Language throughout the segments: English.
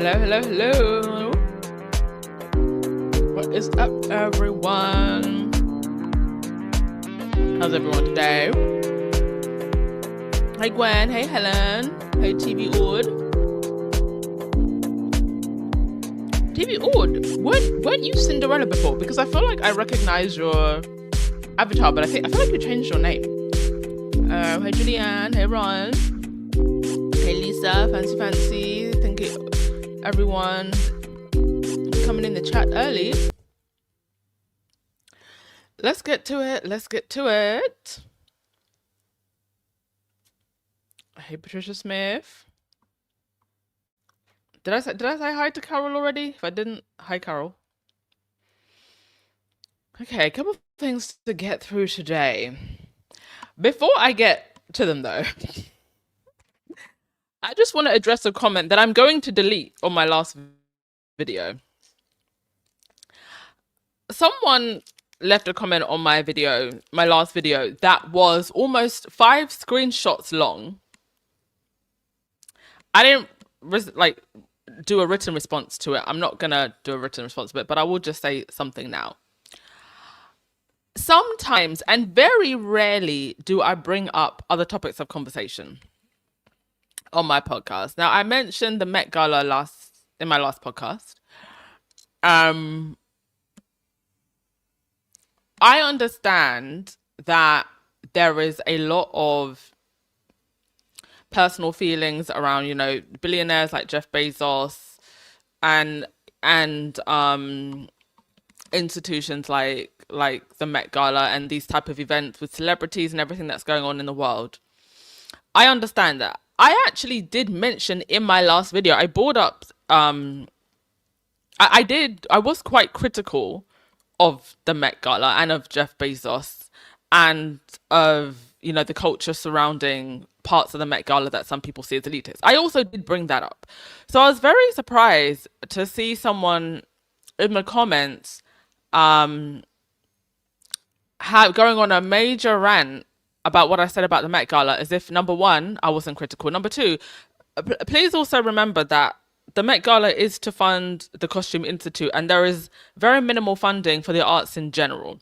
Hello, hello. What is up, everyone? How's everyone today? Hey, Gwen. Hey, Helen. Hey, TV Ord. TV Ord, weren't you Cinderella before? Because I feel like I recognize your avatar, but I feel like you changed your name. Hey, Julianne. Hey, Ron. Hey, Lisa. Fancy. Thank you, everyone, coming in the chat early. Let's get to it. Hey, Patricia Smith. Did I say hi to Carol already? If I didn't, hi, Carol. Okay, a couple of things to get through today. Before I get to them, though, I just want to address a comment that I'm going to delete on my last video. Someone left a comment on my last video, that was almost 5 screenshots long. I didn't do a written response to it. I'm not gonna do a written response to it, but I will just say something now. Sometimes, and very rarely, do I bring up other topics of conversation on my podcast. Now, I mentioned the Met Gala in my last podcast. I understand that there is a lot of personal feelings around, billionaires like Jeff Bezos and institutions like the Met Gala and these type of events with celebrities and everything that's going on in the world. I understand that. I actually did mention in my last video, I brought up, I was quite critical of the Met Gala and of Jeff Bezos and of, the culture surrounding parts of the Met Gala that some people see as elitist. I also did bring that up. So I was very surprised to see someone in the comments going on a major rant about what I said about the Met Gala, as if, number one, I wasn't critical. Number two, please also remember that the Met Gala is to fund the Costume Institute, and there is very minimal funding for the arts in general.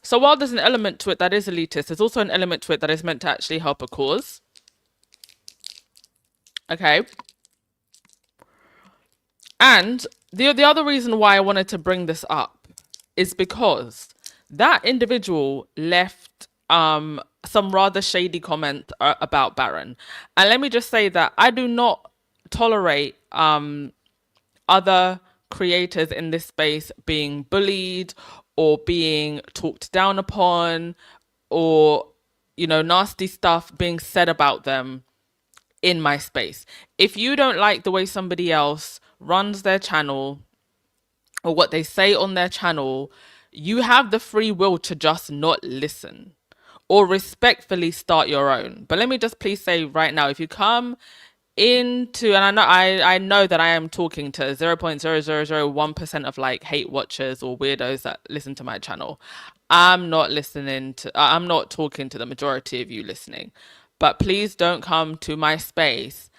So while there's an element to it that is elitist, there's also an element to it that is meant to actually help a cause. Okay. And the other reason why I wanted to bring this up is because that individual left some rather shady comment about Baron. And let me just say that I do not tolerate other creators in this space being bullied or being talked down upon or, nasty stuff being said about them in my space. If you don't like the way somebody else runs their channel or what they say on their channel, you have the free will to just not listen or respectfully start your own. But let me just please say right now, if you come into, and I know that I am talking to 0.0001% of hate watchers or weirdos that listen to my channel. I'm not talking to the majority of you listening. But please don't come to my space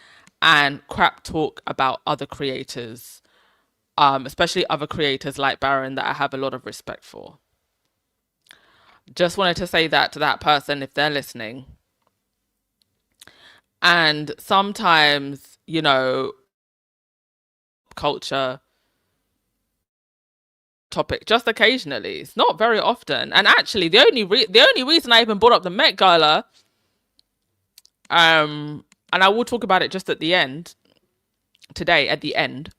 and crap talk about other creators, especially other creators like Baron that I have a lot of respect for. Just wanted to say that to that person if they're listening. And sometimes, culture topic, just occasionally. It's not very often. And actually, the only reason I even brought up the Met Gala, and I will talk about it just at the end, today at the end,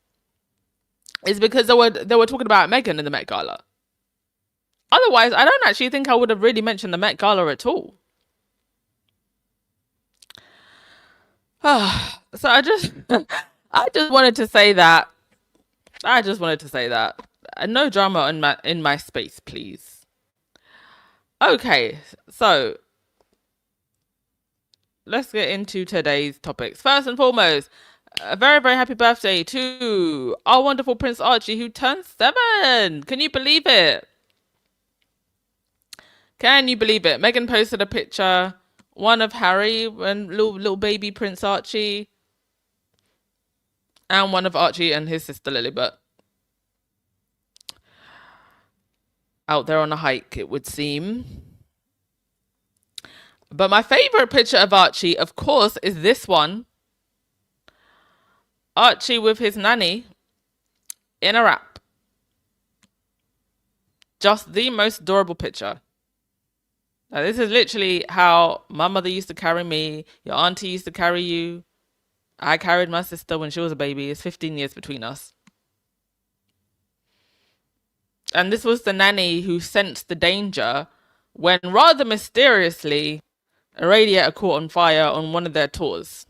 is because they were talking about Meghan in the Met Gala. Otherwise, I don't actually think I would have really mentioned the Met Gala at all. So I just wanted to say that. No drama in my space, please. Okay, so let's get into today's topics. First and foremost, a very, very happy birthday to our wonderful Prince Archie, who turned 7. Can you believe it? Can you believe it? Meghan posted a picture, one of Harry and little baby Prince Archie, And one of Archie and his sister Lilibet. Out there on a hike, it would seem. But my favorite picture of Archie, of course, is this one. Archie with his nanny in a wrap. Just the most adorable picture. Now, this is literally how my mother used to carry me. Your auntie used to carry you. I carried my sister when she was a baby. It's 15 years between us. And this was the nanny who sensed the danger when, rather mysteriously, a radiator caught on fire on one of their tours.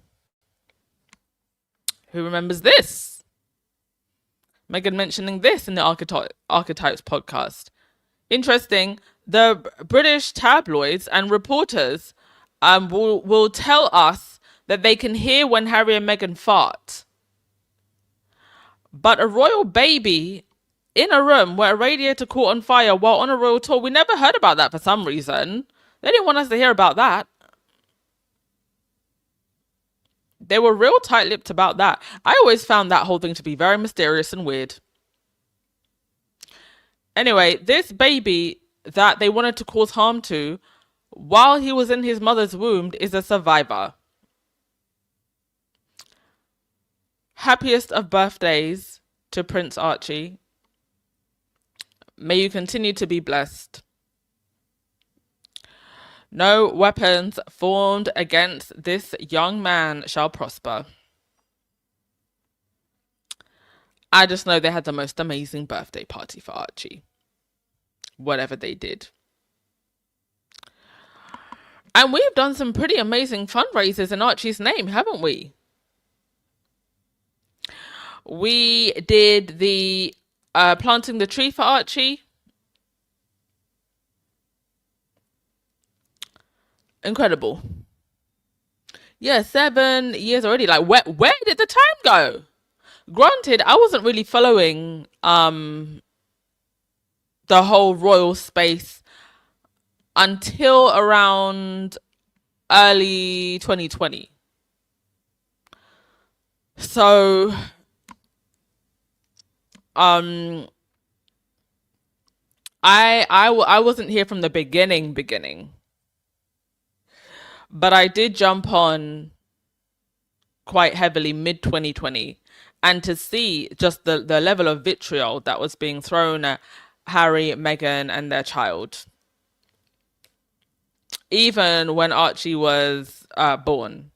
Who remembers this? Megan mentioning this in the Archetypes podcast. Interesting. The British tabloids and reporters will tell us that they can hear when Harry and Meghan fart. But a royal baby in a room where a radiator caught on fire while on a royal tour, we never heard about that for some reason. They didn't want us to hear about that. They were real tight-lipped about that. I always found that whole thing to be very mysterious and weird. Anyway, this baby that they wanted to cause harm to while he was in his mother's womb is a survivor. Happiest of birthdays to Prince Archie. May you continue to be blessed. No weapons formed against this young man shall prosper. I just know they had the most amazing birthday party for Archie. Whatever they did. And we've done some pretty amazing fundraisers in Archie's name, haven't we? We did the planting the tree for Archie. Incredible. Yeah, 7 years already. Like, where did the time go? Granted, I wasn't really following the whole royal space until around early 2020. So, I wasn't here from the beginning. But I did jump on quite heavily mid 2020, and to see just the level of vitriol that was being thrown at Harry, Meghan, and their child. Even when Archie was born,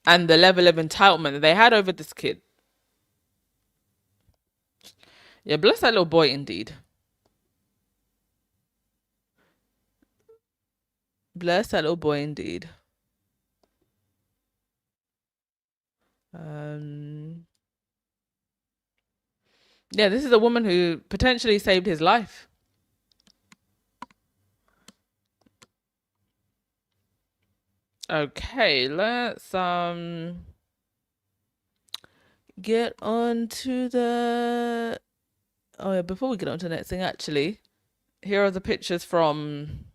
and the level of entitlement that they had over this kid. Yeah, bless that little boy indeed. Bless that little boy indeed. Yeah, this is a woman who potentially saved his life. Okay, let's get on to the... Oh yeah, before we get on to the next thing, actually, here are the pictures from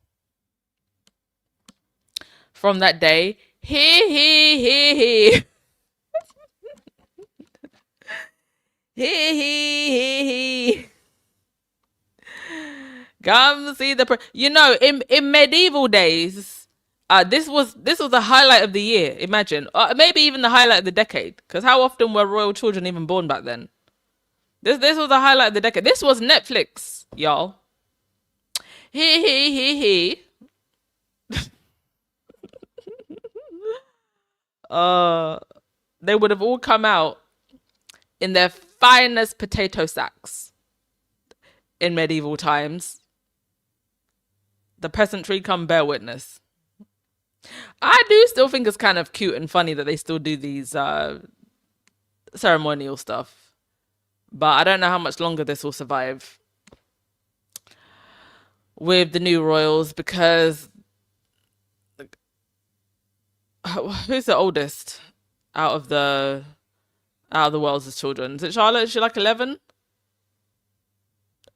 that day. He. He. Come see the... in medieval days, this was the highlight of the year. Imagine, maybe even the highlight of the decade. Because how often were royal children even born back then? This was the highlight of the decade. This was Netflix, y'all. He. They would have all come out in their finest potato sacks in medieval times. The peasantry come bear witness. I do still think it's kind of cute and funny that they still do these ceremonial stuff. But I don't know how much longer this will survive with the new royals, because who's the oldest out of the Wells' children? Is it Charlotte? Is she like 11?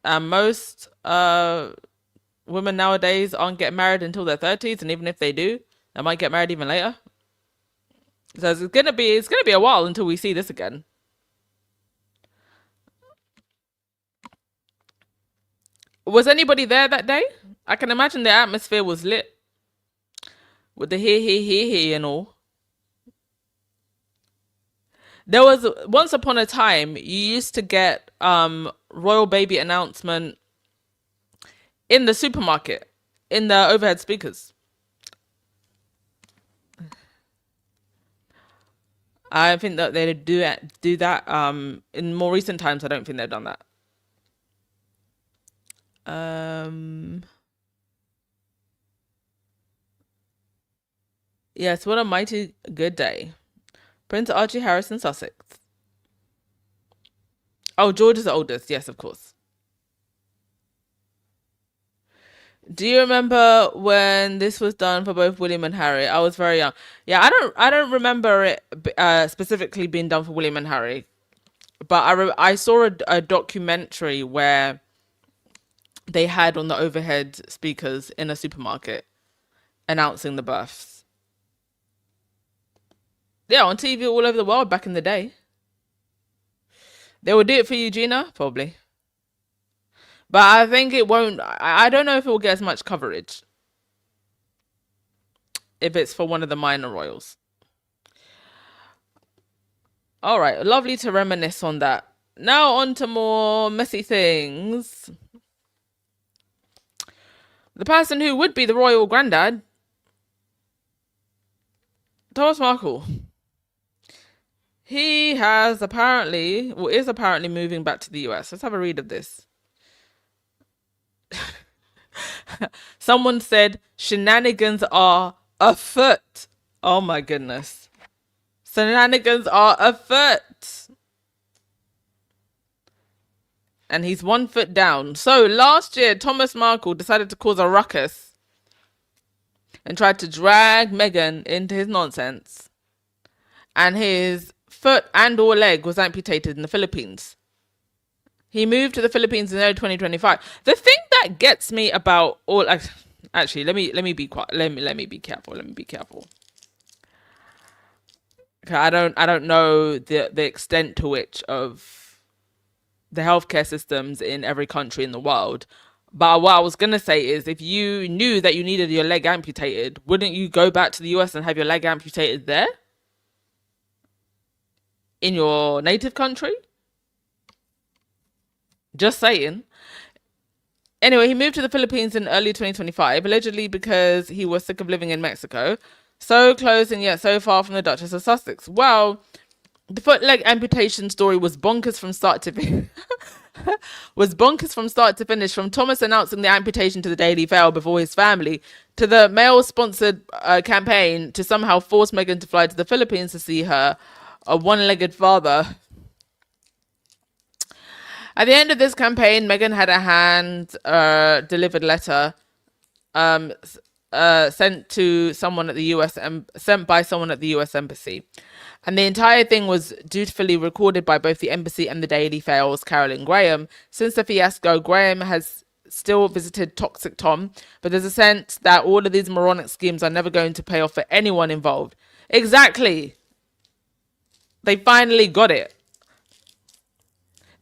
And most women nowadays aren't getting married until their 30s, and even if they do, they might get married even later. So it's gonna be a while until we see this again. Was anybody there that day? I can imagine the atmosphere was lit with the he and all. There was once upon a time you used to get royal baby announcement in the supermarket in the overhead speakers. I think that they do that. In more recent times, I don't think they've done that. Yes, what a mighty good day. Prince Archie Harrison, Sussex. Oh, George is the oldest. Yes, of course. Do you remember when this was done for both William and Harry? I was very young. Yeah, I don't remember it specifically being done for William and Harry, but I saw a documentary where they had on the overhead speakers in a supermarket announcing the births. Yeah, on TV all over the world back in the day. They would do it for Eugenia, probably. But I think it won't. I don't know if it will get as much coverage if it's for one of the minor royals. All right, lovely to reminisce on that. Now on to more messy things. The person who would be the royal granddad, Thomas Markle. He has apparently, or is apparently moving back to the US. Let's have a read of this. Someone said shenanigans are afoot. Oh my goodness. Shenanigans are afoot. And he's 1 foot down. So last year, Thomas Markle decided to cause a ruckus and tried to drag Meghan into his nonsense. And his foot and or leg was amputated in the Philippines. He moved to the Philippines in early 2025. The thing that gets me about all, actually, let me be quiet. Let me be careful. Let me be careful. I don't know the extent to which of the healthcare systems in every country in the world. But what I was gonna say is, if you knew that you needed your leg amputated, wouldn't you go back to the US and have your leg amputated there? In your native country? Just saying. Anyway, he moved to the Philippines in early 2025, allegedly because he was sick of living in Mexico. So close and yet so far from the Duchess of Sussex. Well, the foot leg amputation story was bonkers from start to finish. From Thomas announcing the amputation to the Daily Mail before his family, to the Mail-sponsored campaign to somehow force Meghan to fly to the Philippines to see her one-legged father. At the end of this campaign, Meghan had a hand-delivered letter sent to someone at the sent by someone at the US Embassy. And the entire thing was dutifully recorded by both the embassy and the Daily Mail's Carolyn Graham. Since the fiasco, Graham has still visited Toxic Tom, but there's a sense that all of these moronic schemes are never going to pay off for anyone involved. Exactly. They finally got it.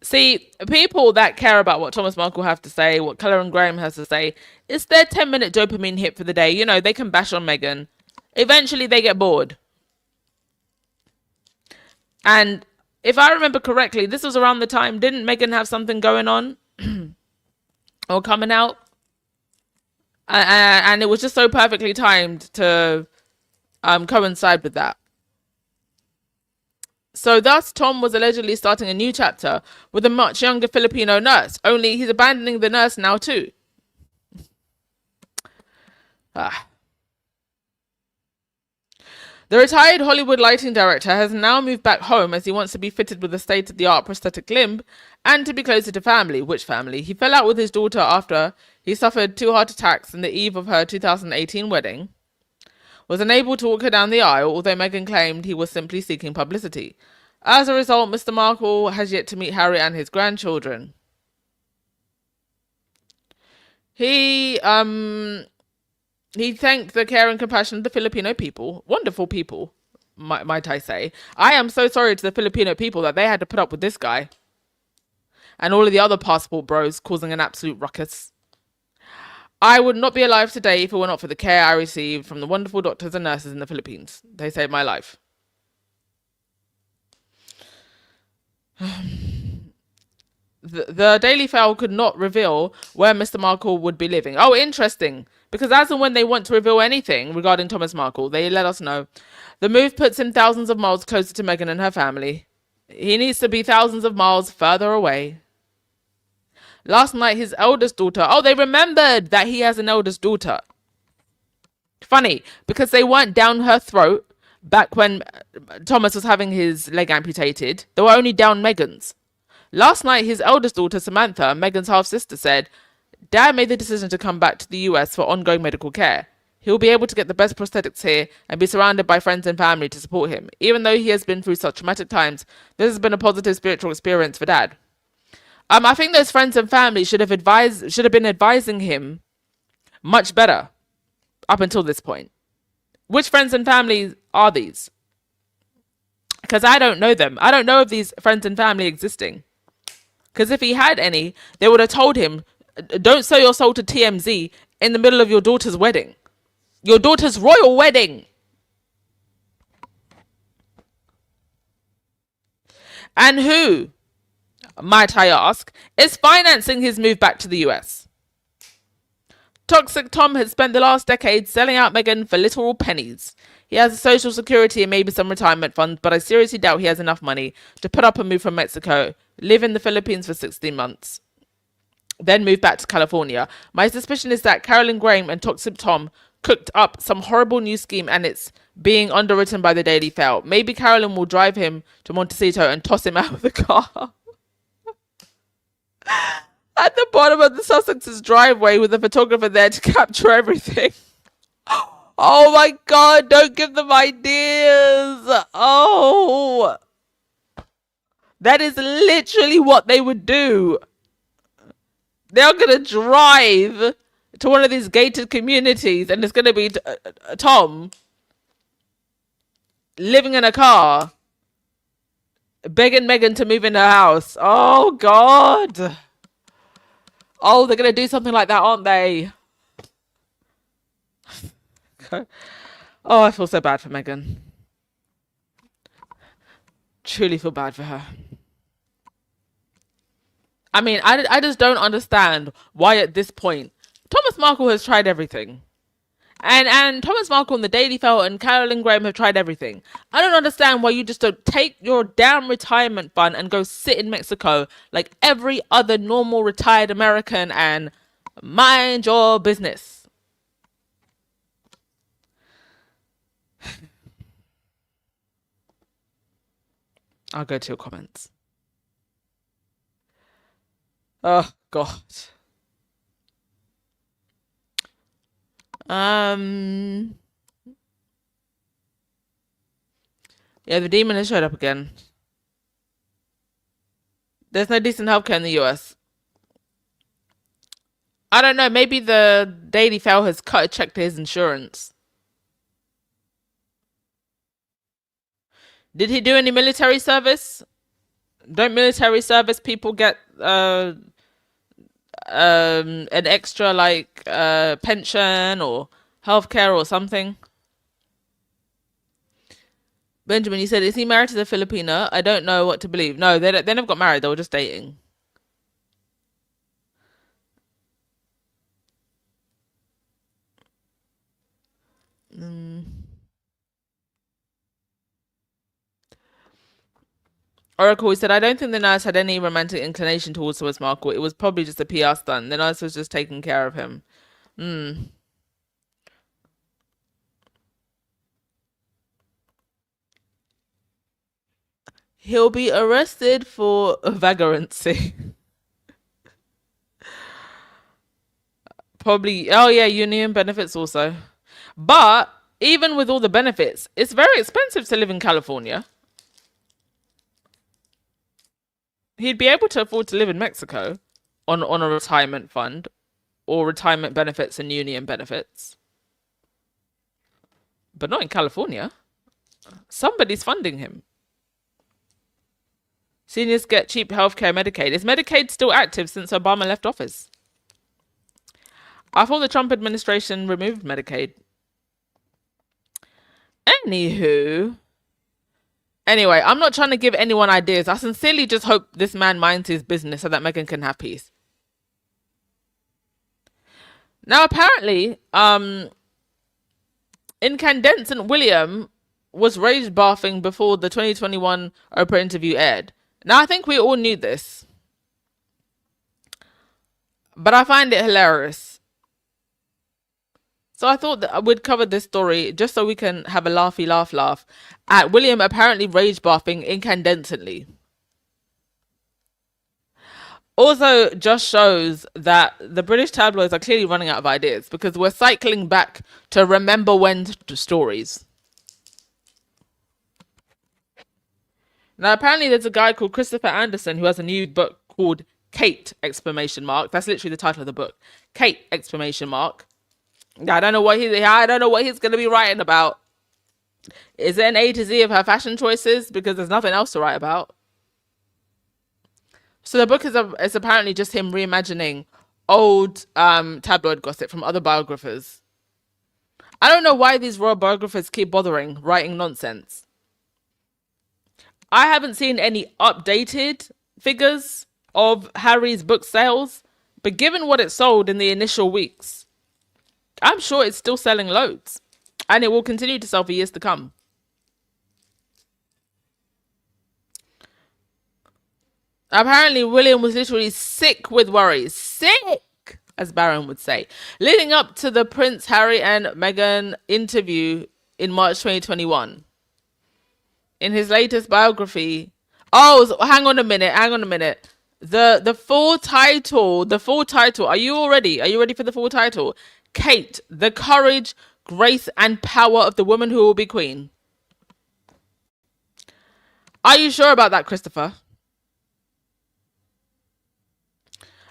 See, people that care about what Thomas Markle have to say, what Carolyn Graham has to say, it's their 10-minute dopamine hit for the day. You know, they can bash on Meghan. Eventually, they get bored. And if I remember correctly, this was around the time, didn't Meghan have something going on? Or coming out? And it was just so perfectly timed to coincide with that. So thus, Tom was allegedly starting a new chapter with a much younger Filipino nurse, only he's abandoning the nurse now too. The retired Hollywood lighting director has now moved back home as he wants to be fitted with a state-of-the-art prosthetic limb and to be closer to family. Which family? He fell out with his daughter after he suffered 2 heart attacks on the eve of her 2018 wedding. Was unable to walk her down the aisle, although Meghan claimed he was simply seeking publicity. As a result, Mr. Markle has yet to meet Harry and his grandchildren. He thanked the care and compassion of the Filipino people. Wonderful people, might I say. I am so sorry to the Filipino people that they had to put up with this guy. And all of the other passport bros causing an absolute ruckus. I would not be alive today if it were not for the care I received from the wonderful doctors and nurses in the Philippines. They saved my life. The Daily Mail could not reveal where Mr. Markle would be living. Oh, interesting. Because as and when they want to reveal anything regarding Thomas Markle, they let us know. The move puts him thousands of miles closer to Meghan and her family. He needs to be thousands of miles further away. Last night, his eldest daughter... Oh, they remembered that he has an eldest daughter. Funny, because they weren't down her throat back when Thomas was having his leg amputated. They were only down Meghan's. Last night, his eldest daughter, Samantha, Meghan's half-sister, said, Dad made the decision to come back to the US for ongoing medical care. He'll be able to get the best prosthetics here and be surrounded by friends and family to support him. Even though he has been through such traumatic times, this has been a positive spiritual experience for Dad. I think those friends and family should have been advising him much better up until this point. Which friends and family are these? Because I don't know them. I don't know of these friends and family existing. Because if he had any, they would have told him, don't sell your soul to TMZ in the middle of your daughter's wedding. Your daughter's royal wedding. And who, might I ask, is financing his move back to the US? Toxic Tom has spent the last decade selling out Meghan for literal pennies. He has a social security and maybe some retirement funds, but I seriously doubt he has enough money to put up a move from Mexico, live in the Philippines for 16 months, then move back to California. My suspicion is that Carolyn Graham and Toxic Tom cooked up some horrible new scheme and it's being underwritten by the Daily Mail. Maybe Carolyn will drive him to Montecito and toss him out of the car. At the bottom of the Sussex's driveway with a photographer there to capture everything. Oh my God, don't give them ideas. Oh. That is literally what they would do. They're going to drive to one of these gated communities and it's going to be Tom living in a car begging Meghan to move in her house. Oh God. Oh, they're going to do something like that, aren't they? Oh, I feel so bad for Meghan. Truly feel bad for her. I mean, I just don't understand why at this point Thomas Markle has tried everything. And Thomas Markle and the Daily Mail and Carolyn Graham have tried everything. I don't understand why you just don't take your damn retirement fund and go sit in Mexico like every other normal retired American and mind your business. I'll go to your comments. Oh, God. Yeah, the demon has showed up again. There's no decent healthcare in the US. I don't know. Maybe the Daily Mail has cut a check to his insurance. Did he do any military service? Don't military service people get an extra like pension or healthcare or something? Benjamin, you said, is he married to the Filipina? I don't know what to believe. No, they never got married. They were just dating. Oracle, he said, I don't think the nurse had any romantic inclination towards Thomas Markle. It was probably just a PR stunt. The nurse was just taking care of him. He'll be arrested for vagrancy. Probably. Oh, yeah, union benefits also. But even with all the benefits, it's very expensive to live in California. He'd be able to afford to live in Mexico on a retirement fund or retirement benefits and union benefits. But not in California. Somebody's funding him. Seniors get cheap healthcare Medicaid. Is Medicaid still active since Obama left office? I thought the Trump administration removed Medicaid. Anywho. Anyway, I'm not trying to give anyone ideas. I sincerely just hope this man minds his business so that Meghan can have peace. Now, apparently, incandescent William was rage bathing before the 2021 Oprah interview aired. Now, I think we all knew this, but I find it hilarious. So I thought that I would cover this story just so we can have a laughy laugh at William apparently rage bathing incandescently. Also just shows that the British tabloids are clearly running out of ideas because we're cycling back to remember when stories. Now, apparently there's a guy called Christopher Anderson who has a new book called Kate! Exclamation mark. That's literally the title of the book. Kate! Exclamation mark. I don't know what he's going to be writing about. Is it an A to Z of her fashion choices? Because there's nothing else to write about. So the book is apparently just him reimagining old tabloid gossip from other biographers. I don't know why these royal biographers keep bothering writing nonsense. I haven't seen any updated figures of Harry's book sales, but given what it sold in the initial weeks, I'm sure it's still selling loads, and it will continue to sell for years to come. Apparently, William was literally sick with worries. Sick, as Baron would say. Leading up to the Prince Harry and Meghan interview in March 2021. In his latest biography... hang on a minute. The full title. Are you ready for the full title? Kate, the courage, grace, and power of the woman who will be queen. Are you sure about that, Christopher?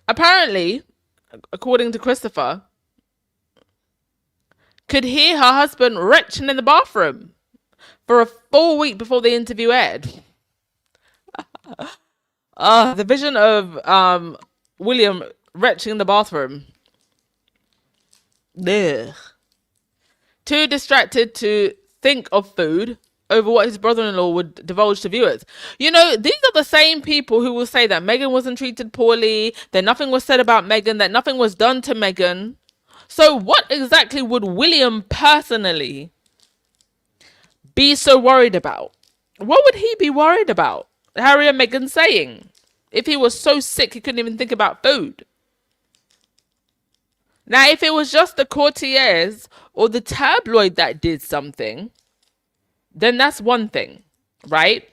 Apparently, according to Christopher, could hear her husband retching in the bathroom for a full week before the interview aired. The vision of William retching in the bathroom. Ugh. Too distracted to think of food over what his brother-in-law would divulge to viewers. You know, these are the same people who will say that Meghan wasn't treated poorly, that nothing was said about Meghan, that nothing was done to Meghan. So what exactly would William personally be so worried about? What would he be worried about? Harry and Meghan saying, if he was so sick he couldn't even think about food. Now, if it was just the courtiers or the tabloid that did something, then that's one thing, right?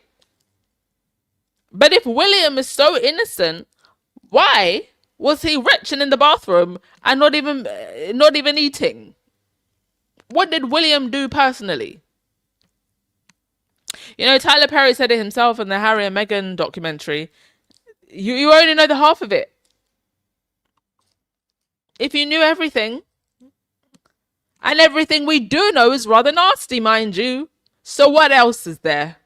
But if William is so innocent, why was he retching in the bathroom and not even eating? What did William do personally? You know, Tyler Perry said it himself in the Harry and Meghan documentary. You only know the half of it. If you knew everything, and everything we do know is rather nasty, mind you. So what else is there?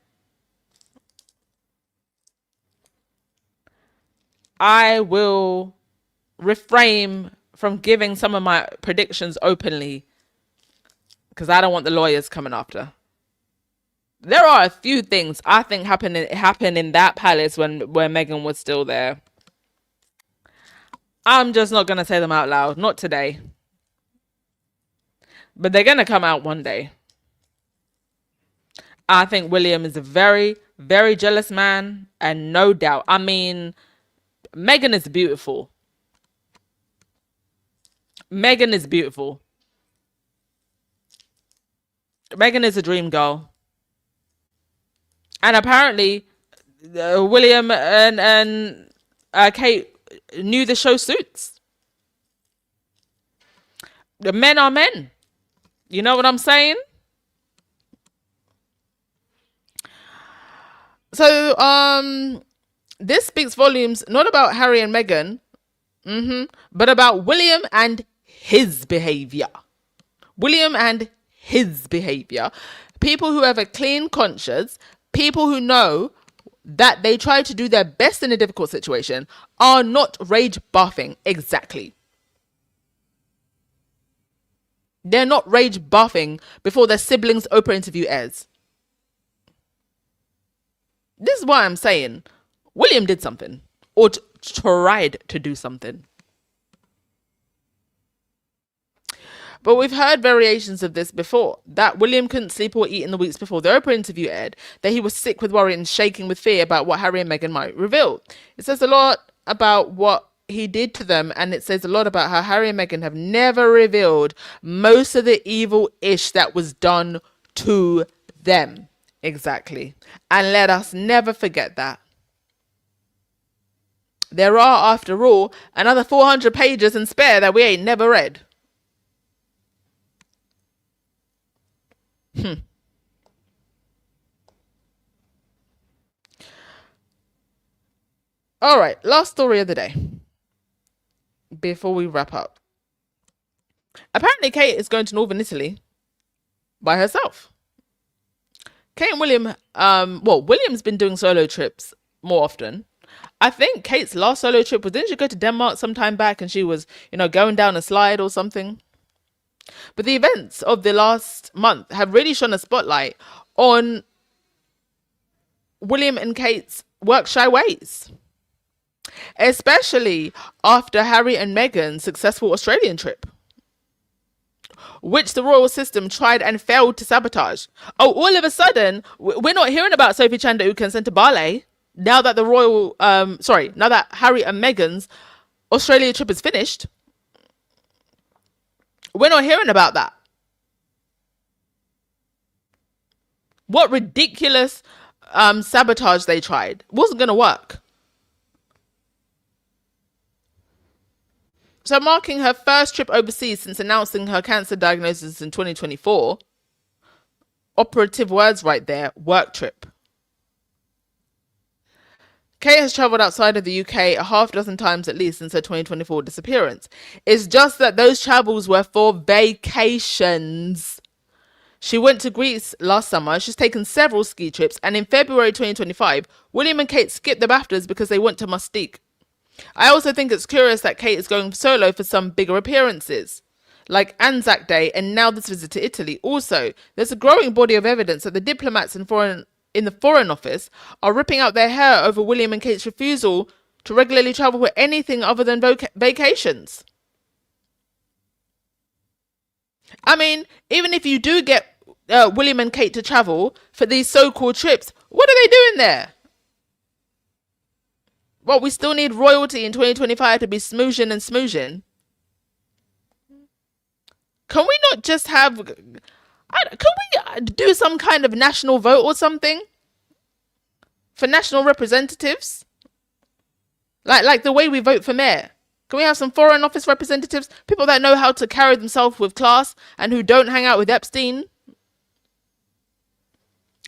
I will refrain from giving some of my predictions openly because I don't want the lawyers coming after. There are a few things I think happened in that palace where Meghan was still there. I'm just not going to say them out loud. Not today. But they're going to come out one day. I think William is a very, very jealous man. And no doubt. I mean, Meghan is beautiful. Meghan is beautiful. Meghan is a dream girl. And apparently, William and Kate knew the show Suits. The men are men. You know what I'm saying? So, this speaks volumes, not about Harry and Meghan, but about William and his behavior. William and his behavior. People who have a clean conscience, people who know that they try to do their best in a difficult situation, are not rage bathing. Exactly. They're not rage buffing before their siblings' Oprah interview airs. This is why I'm saying William did something, or tried to do something. But we've heard variations of this before, that William couldn't sleep or eat in the weeks before the Oprah interview aired, that he was sick with worry and shaking with fear about what Harry and Meghan might reveal. It says a lot about what he did to them, and it says a lot about how Harry and Meghan have never revealed most of the evil-ish that was done to them. Exactly. And let us never forget that. There are, after all, another 400 pages and spare that we ain't never read. All right, last story of the day before we wrap up. Apparently, Kate is going to Northern Italy by herself. Kate and William, William's been doing solo trips more often. I think Kate's last solo trip was, didn't she go to Denmark some time back and she was, going down a slide or something? But the events of the last month have really shone a spotlight on William and Kate's work-shy ways, especially after Harry and Meghan's successful Australian trip, which the royal system tried and failed to sabotage. Oh, all of a sudden, we're not hearing about Sophie Chandauk sent to Bali now that now that Harry and Meghan's Australia trip is finished. We're not hearing about that. What ridiculous sabotage they tried. Wasn't going to work. So marking her first trip overseas since announcing her cancer diagnosis in 2024, operative words right there, work trip. Kate has travelled outside of the UK a half dozen times at least since her 2024 disappearance. It's just that those travels were for vacations. She went to Greece last summer, she's taken several ski trips, and in February 2025, William and Kate skipped the BAFTAs because they went to Mustique. I also think it's curious that Kate is going solo for some bigger appearances, like Anzac Day and now this visit to Italy. Also, there's a growing body of evidence that the diplomats in the Foreign Office are ripping out their hair over William and Kate's refusal to regularly travel for anything other than vacations. I mean, even if you do get William and Kate to travel for these so-called trips, what are they doing there? Well, we still need royalty in 2025 to be smooshing and smooshing. Can we not just have... Can we do some kind of national vote or something? For national representatives? Like the way we vote for mayor. Can we have some Foreign Office representatives? People that know how to carry themselves with class and who don't hang out with Epstein?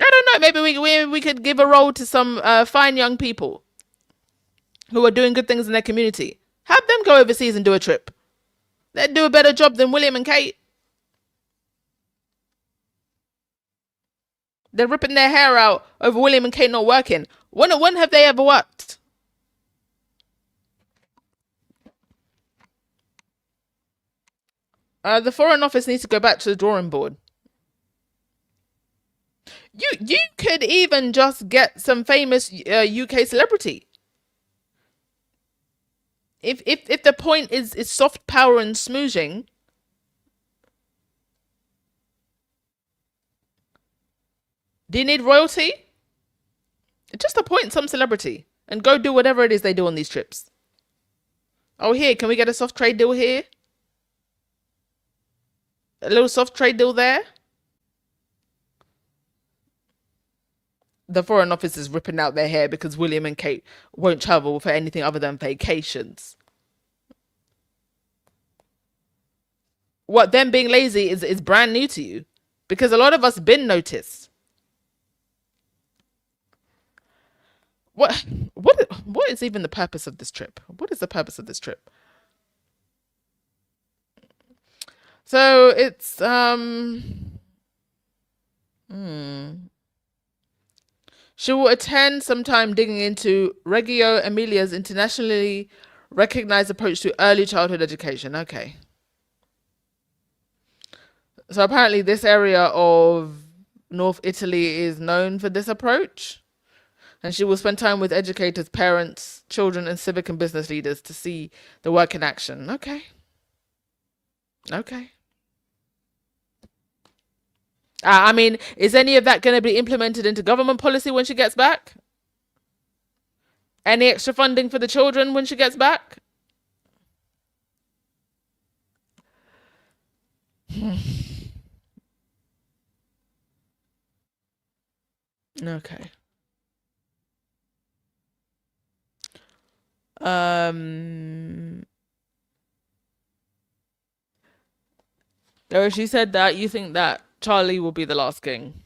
I don't know. Maybe we could give a role to some fine young people who are doing good things in their community. Have them go overseas and do a trip. They'd do a better job than William and Kate. They're ripping their hair out over William and Kate not working. When have they ever worked? The Foreign Office needs to go back to the drawing board. You could even just get some famous UK celebrity. If the point is soft power and smooshing, do you need royalty? Just appoint some celebrity and go do whatever it is they do on these trips. Oh, here, can we get a soft trade deal here? A little soft trade deal there? The Foreign Office is ripping out their hair because William and Kate won't travel for anything other than vacations. What, them being lazy is brand new to you? Because a lot of us been noticed. What is even the purpose of this trip? What is the purpose of this trip? So it's She will attend sometime digging into Reggio Emilia's internationally recognized approach to early childhood education. Okay. So apparently, this area of North Italy is known for this approach. And she will spend time with educators, parents, children, and civic and business leaders to see the work in action. Okay. Okay. I mean, is any of that going to be implemented into government policy when she gets back? Any extra funding for the children when she gets back? Okay. Oh, she said that you think that Charlie will be the last king.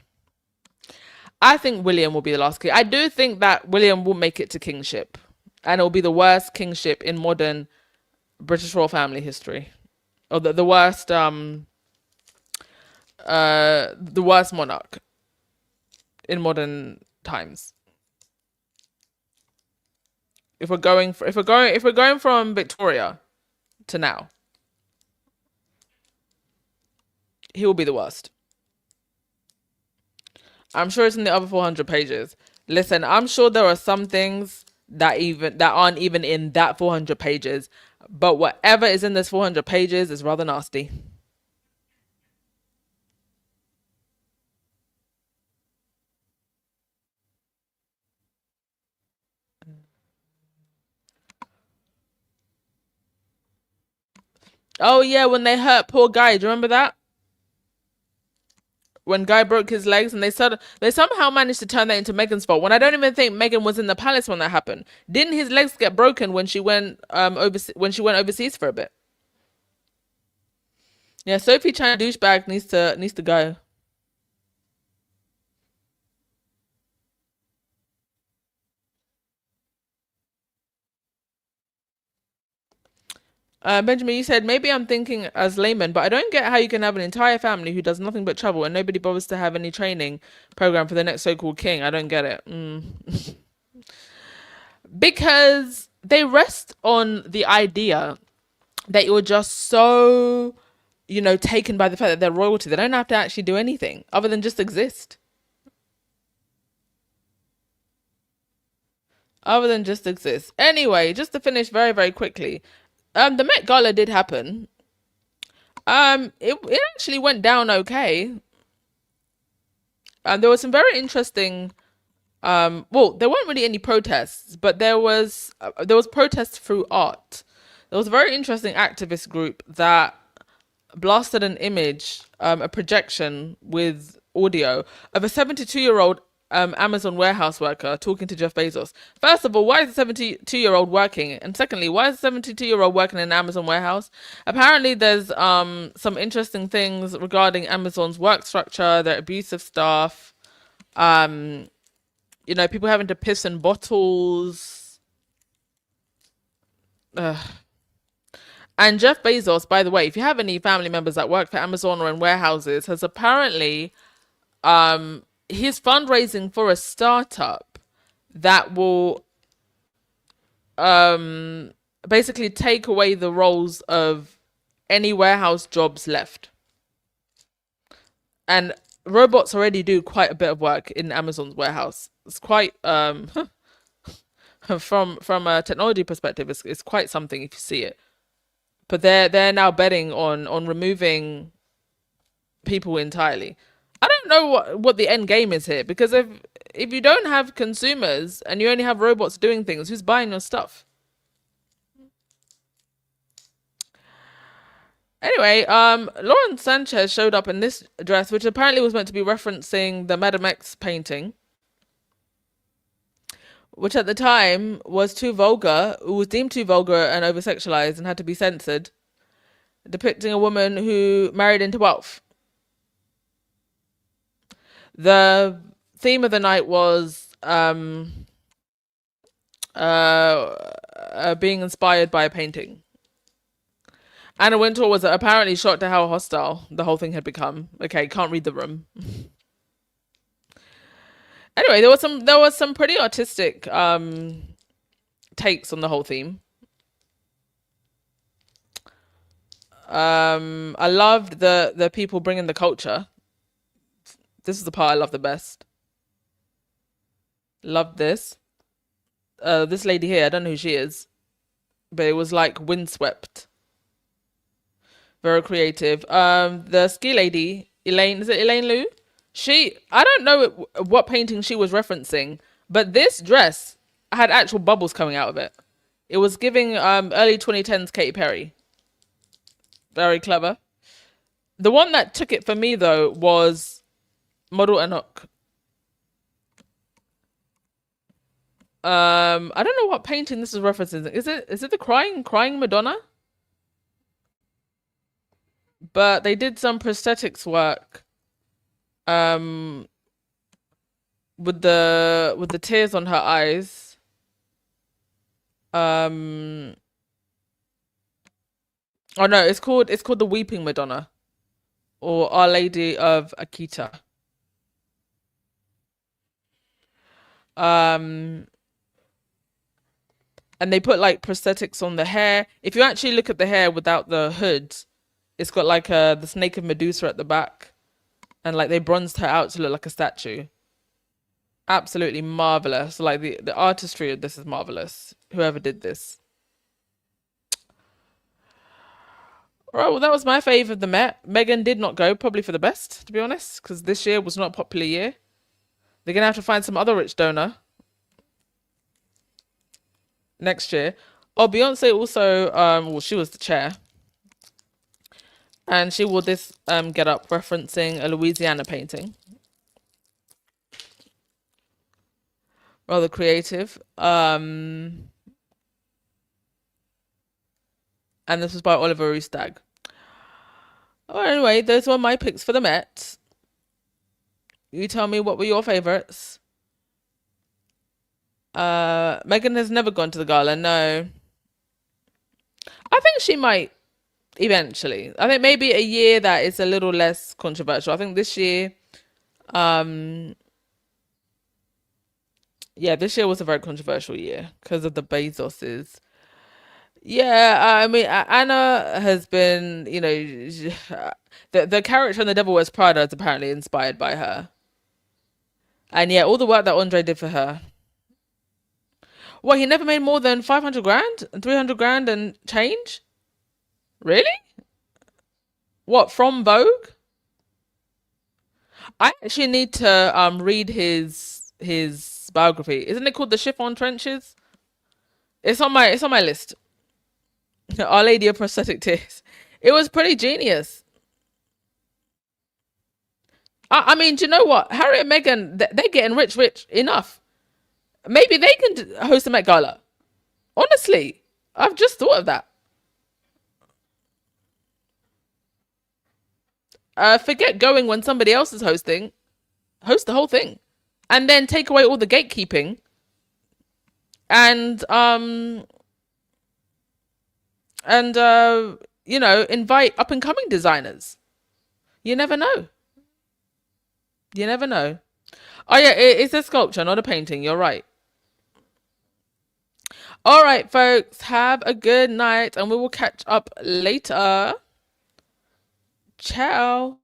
I think William will be the last king. I do think that William will make it to kingship, and it will be the worst kingship in modern British royal family history, or the worst monarch in modern times. If we're going from Victoria to now, he will be the worst. I'm sure it's in the other 400 pages. Listen, I'm sure there are some things that aren't even in that 400 pages, but whatever is in this 400 pages is rather nasty. Oh yeah, when they hurt poor Guy, do you remember that? When Guy broke his legs, and they somehow managed to turn that into Megan's fault. When I don't even think Megan was in the palace when that happened. Didn't his legs get broken when she went overseas for a bit? Yeah, Sophie Chan douchebag needs to go. Benjamin, you said maybe I'm thinking as layman, but I don't get how you can have an entire family who does nothing but travel and nobody bothers to have any training program for the next so-called king. I don't get it. Because they rest on the idea that you're just so, taken by the fact that they're royalty. They don't have to actually do anything other than just exist. Other than just exist. Anyway, just to finish very, very quickly, the Met Gala did happen. It actually went down okay. There was some very interesting. Well, there weren't really any protests, but there was protests through art. There was a very interesting activist group that blasted an image, a projection with audio of a 72-year-old Amazon warehouse worker talking to Jeff Bezos. First of all, why is a 72-year-old working? And secondly, why is a 72-year-old working in an Amazon warehouse? Apparently, there's some interesting things regarding Amazon's work structure, their abusive staff, people having to piss in bottles. And Jeff Bezos, by the way, if you have any family members that work for Amazon or in warehouses, has apparently he's fundraising for a startup that will basically take away the roles of any warehouse jobs left. And robots already do quite a bit of work in Amazon's warehouse. It's quite from a technology perspective, it's quite something if you see it. But they're now betting on removing people entirely. I don't know what the end game is here, because if you don't have consumers and you only have robots doing things, who's buying your stuff? Anyway, Lauren Sanchez showed up in this dress, which apparently was meant to be referencing the Madame X painting, which at the time was too vulgar, was deemed too vulgar and over-sexualized and had to be censored, depicting a woman who married into wealth. The theme of the night was being inspired by a painting. Anna Wintour was apparently shocked at how hostile the whole thing had become. Okay, can't read the room. Anyway, there was some pretty artistic takes on the whole theme. I loved the people bringing the culture. This is the part I love the best. Loved this. This lady here, I don't know who she is, but it was like windswept. Very creative. The ski lady, Elaine, is it Elaine Liu? I don't know what painting she was referencing, but this dress had actual bubbles coming out of it. It was giving early 2010s Katy Perry. Very clever. The one that took it for me though was Model and Hook. I don't know what painting this is referencing. Is it the crying Madonna? But they did some prosthetics work um with the tears on her eyes. Oh no, it's called the Weeping Madonna or Our Lady of Akita. Um and they put like prosthetics on the hair. If you actually look at the hair without the hood, it's got like the snake of Medusa at the back, and like they bronzed her out to look like a statue. Absolutely marvelous. Like the artistry of this is marvelous. Whoever did this. Right, well, that was my fave of the Met. Megan did not go, probably for the best, to be honest, because this year was not a popular year. They're gonna have to find some other rich donor next year. Oh, Beyonce also, well, she was the chair, and she wore this get up referencing a Louisiana painting. Rather creative. And this was by Oliver Roostag. Oh, anyway, those were my picks for the Met. You tell me what were your favorites. Megan has never gone to the gala. No, I think she might eventually. I think maybe a year that is a little less controversial. I think this year, um, yeah, this year was a very controversial year because of the Bezoses. Yeah, I mean, Anna has been, the character in The Devil Wears Prada is apparently inspired by her. And yeah, all the work that Andre did for her. Well, he never made more than 500 grand, 300 grand and change? Really? What, from Vogue? I actually need to read his biography. Isn't it called The Chiffon Trenches? It's on my list. Our Lady of Prosthetic Tears. It was pretty genius. I mean, do you know what? Harry and Meghan, they're getting rich enough. Maybe they can host a Met Gala. Honestly, I've just thought of that. Forget going when somebody else is hosting. Host the whole thing, and then take away all the gatekeeping, and invite up and coming designers. You never know. You never know. Oh yeah, it's a sculpture, not a painting. You're right. All right, folks. Have a good night, and we will catch up later. Ciao.